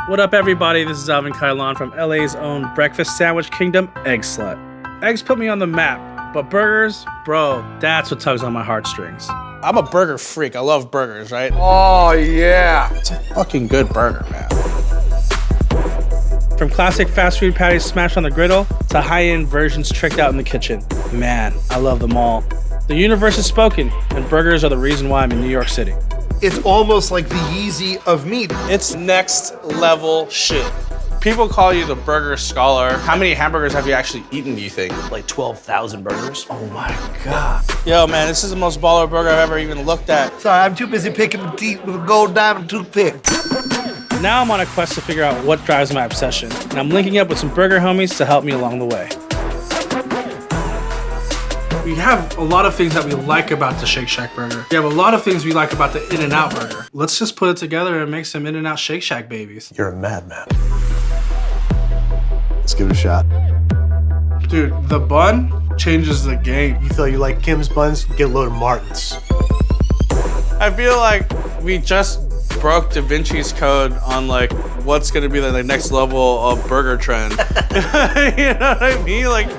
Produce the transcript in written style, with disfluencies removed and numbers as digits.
What up, everybody? This is Alvin Cailan from LA's own breakfast sandwich kingdom, Eggslut. Eggs put me on the map, but burgers, bro, that's what tugs on my heartstrings. I'm a burger freak. I love burgers, right? Oh, yeah. It's a fucking good burger, man. From classic fast food patties smashed on the griddle to high-end versions tricked out in the kitchen. Man, I love them all. The universe is spoken, and burgers are the reason why I'm in New York City. It's almost like the Yeezy of meat. It's next level shit. People call you the burger scholar. How many hamburgers have you actually eaten, do you think? Like 12,000 burgers. Oh my God. Yo, man, this is the most baller burger I've ever even looked at. Sorry, I'm too busy picking the teeth with a gold diamond toothpick. Now I'm on a quest to figure out what drives my obsession, and I'm linking up with some burger homies to help me along the way. We have a lot of things that we like about the Shake Shack burger. We have a lot of things we like about the In-N-Out burger. Let's just put it together and make some In-N-Out Shake Shack babies. You're a madman. Let's give it a shot. Dude, the bun changes the game. You feel you like Kim's buns? Get a load of Martin's. I feel like we just broke Da Vinci's code on like what's gonna be the next level of burger trend. You know what I mean? Like.